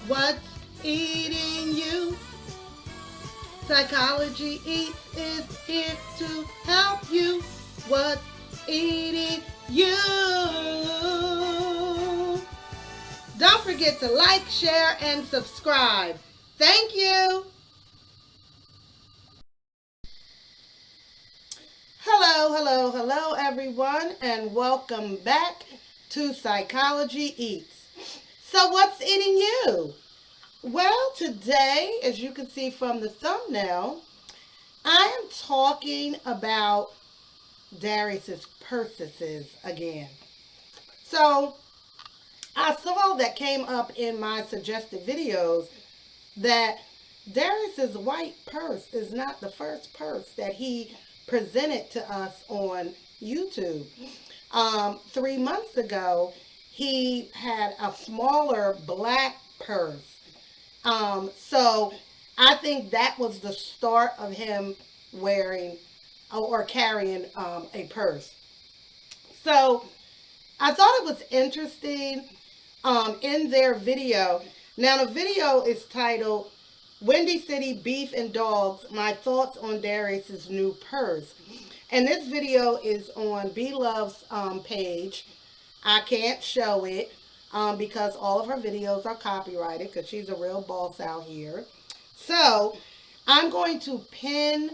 What's eating you? Psychology Eats is here to help you. What's eating you? Don't forget to like, share, and subscribe. Thank you. Hello, hello, hello, everyone, and welcome back to Psychology Eats. So, what's eating you? Well, today, as you can see from the thumbnail, I am talking about Darius's purchases again. So, I saw that came up in my suggested videos that Darius's white purse is not the first purse that he presented to us on YouTube. 3 months ago, he had a smaller black purse. So I think that was the start of him wearing or carrying a purse. So I thought it was interesting in their video. Now, the video is titled Windy City Beef and Dogs, My Thoughts on Darius's New Purse. And this video is on Blove's page. I can't show it because all of her videos are copyrighted because she's a real boss out here. So I'm going to pin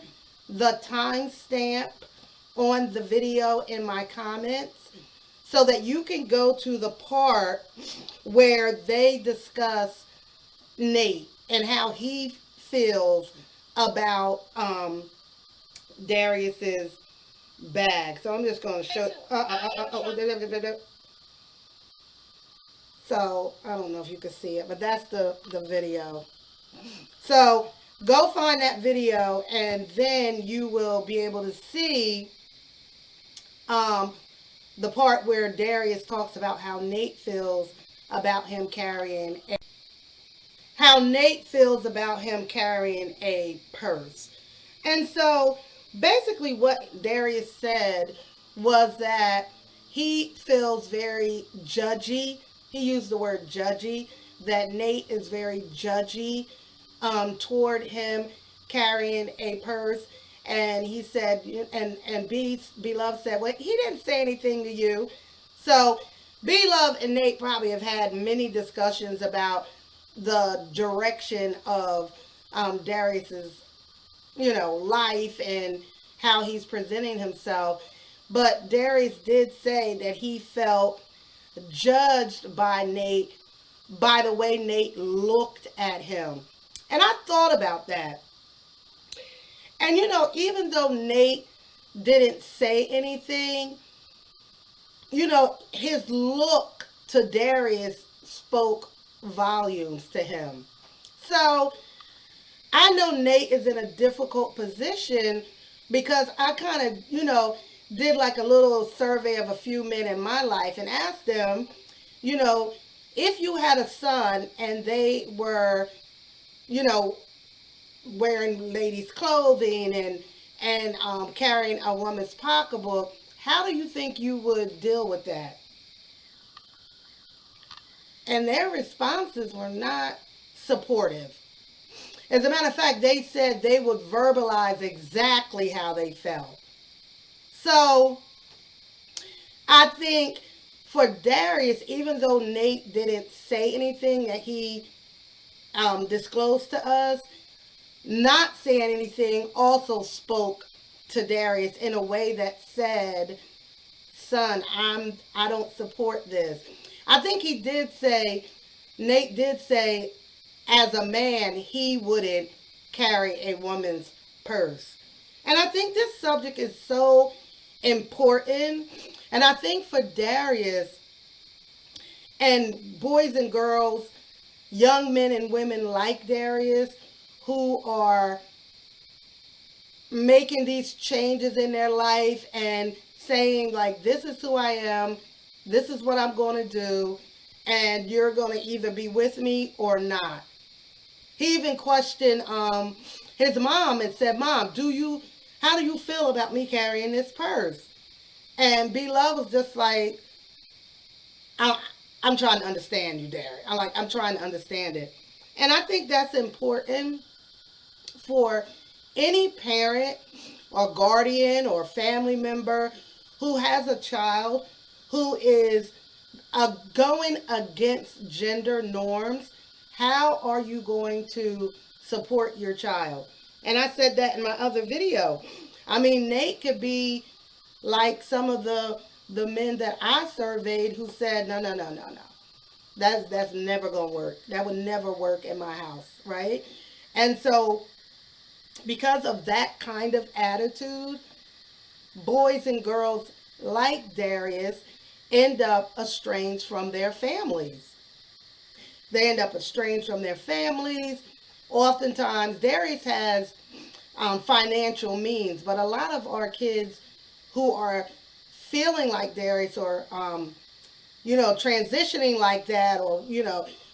the timestamp on the video in my comments so that you can go to the part where they discuss Nate and how he feels about Darius's bag. So I'm just going to show. So I don't know if you can see it, but that's the video. So go find that video, and then you will be able to see um, the part where Darius talks about about him carrying how Nate feels about him carrying a purse. And so basically what Darius said was that he feels very judgy. He used the word judgy, that Nate is very judgy toward him carrying a purse. And he said, and Love said, well, he didn't say anything to you. So Love and Nate probably have had many discussions about the direction of Darius's, life and how he's presenting himself. But Darius did say that he felt judged by Nate by the way Nate looked at him. And I thought about that. And even though Nate didn't say anything, his look to Darius spoke volumes to him. So I know Nate is in a difficult position because I kind of, did like a little survey of a few men in my life and asked them, you know, if you had a son and they were, you know, wearing ladies' clothing and carrying a woman's pocketbook, how do you think you would deal with that? And their responses were not supportive. As a matter of fact, they said they would verbalize exactly how they felt. So I think for Darius, even though Nate didn't say anything that he disclosed to us, not saying anything also spoke to Darius in a way that said, "Son, I don't support this." I think he did say, Nate did say, as a man, he wouldn't carry a woman's purse. And I think this subject is so important. And I think for Darius and boys and girls, young men and women like Darius who are making these changes in their life and saying, like, this is who I am, this is what I'm going to do, and you're going to either be with me or not. He even questioned his mom and said, "Mom, how do you feel about me carrying this purse?" And Love was just like, I'm trying to understand you, Derek. I'm trying to understand it. And I think that's important for any parent or guardian or family member who has a child who is going against gender norms. How are you going to support your child? And I said that in my other video. I mean, Nate could be like some of the men that I surveyed who said, no, no, no, no, no. That's never gonna work. That would never work in my house, right? And so because of that kind of attitude, boys and girls like Darius end up estranged from their families. They end up estranged from their families. Oftentimes, Darius has financial means, but a lot of our kids who are feeling like Darius or, transitioning like that or,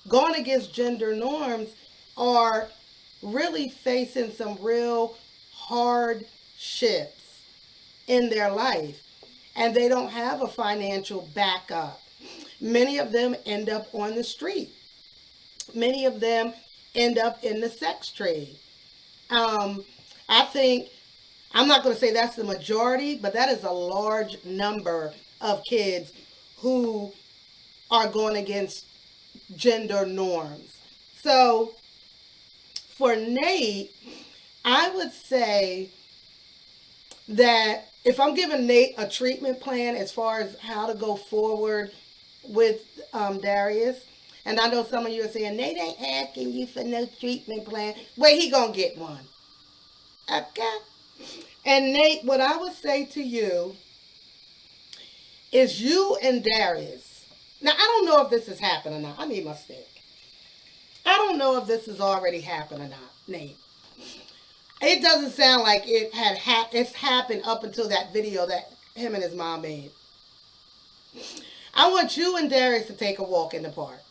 going against gender norms are really facing some real hardships in their life. And they don't have a financial backup. Many of them end up on the street. Many of them end up in the sex trade. Um, I think, I'm not going to say that's the majority, but that is a large number of kids who are going against gender norms. So for Nate, I would say that if I'm giving Nate a treatment plan as far as how to go forward with Darius, and I know some of you are saying, Nate ain't asking you for no treatment plan. Well, he gonna get one. Okay? And Nate, what I would say to you is you and Darius. Now, I don't know if this has happened or not. I need my stick. I don't know if this has already happened or not, Nate. It doesn't sound like it's happened up until that video that him and his mom made. I want you and Darius to take a walk in the park.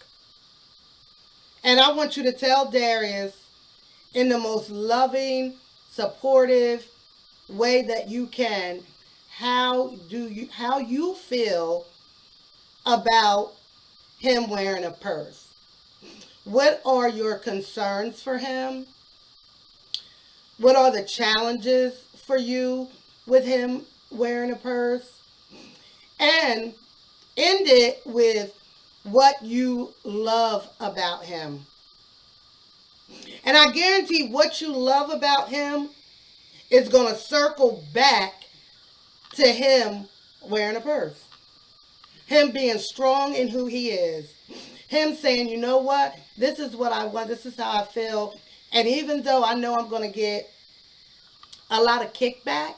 And I want you to tell Darius in the most loving, supportive way that you can how you feel about him wearing a purse. What are your concerns for him? What are the challenges for you with him wearing a purse? And end it with what you love about him. And I guarantee what you love about him is going to circle back to him wearing a purse. Him being strong in who he is. Him saying, you know what? This is what I want. This is how I feel. And even though I know I'm going to get a lot of kickback,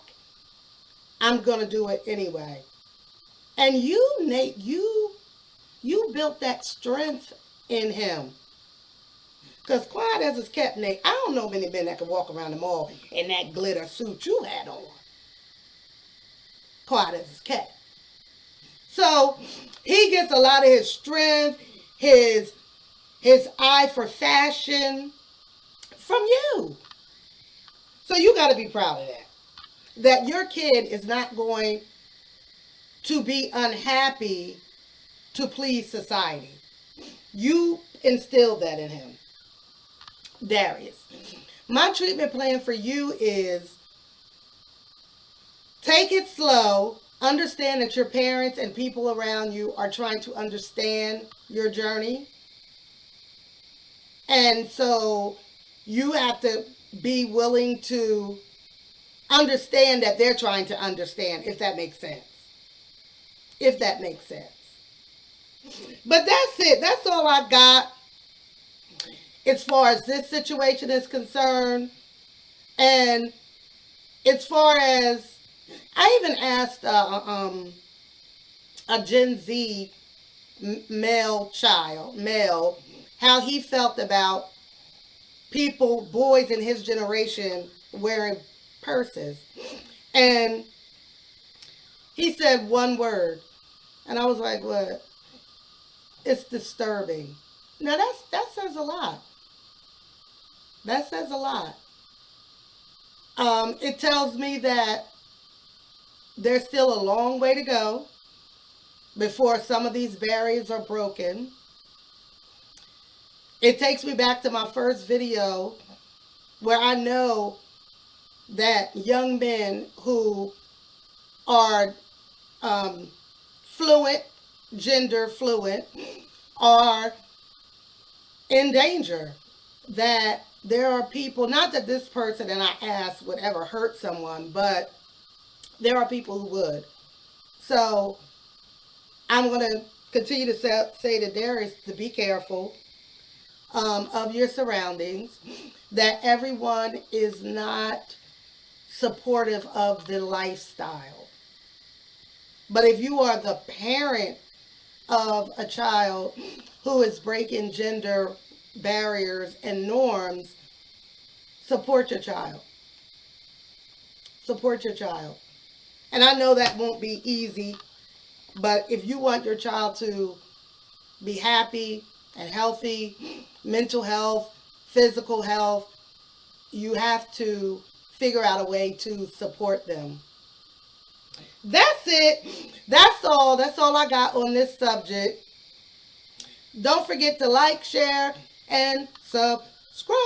I'm going to do it anyway. And you, Nate, you built that strength in him. Because quiet as it's kept, Nate, I don't know many men that can walk around the mall in that glitter suit you had on. Quiet as it's kept. So he gets a lot of his strength, his eye for fashion from you. So you got to be proud of that. That your kid is not going to be unhappy to please society. You instilled that in him. Darius, my treatment plan for you is take it slow. Understand that your parents and people around you are trying to understand your journey. And so you have to be willing to understand that they're trying to understand, if that makes sense. If that makes sense. But that's it. That's all I got as far as this situation is concerned. And as far as, I even asked a Gen Z male, how he felt about people, boys in his generation wearing purses. And he said one word. And I was like, what? It's disturbing. Now that says a lot. That says a lot. It tells me that there's still a long way to go. before some of these barriers are broken. It takes me back to my first video where I know that young men who are um, fluent, gender fluent, are in danger. That there are people, not that this person that I asked would ever hurt someone, but there are people who would. So I'm going to continue to say to Darius to be careful of your surroundings, that everyone is not supportive of the lifestyle. But if you are the parent of a child who is breaking gender barriers and norms, support your child. Support your child. And I know that won't be easy, but if you want your child to be happy and healthy, mental health, physical health, you have to figure out a way to support them. That's it. That's all. That's all I got on this subject. Don't forget to like, share, and subscribe.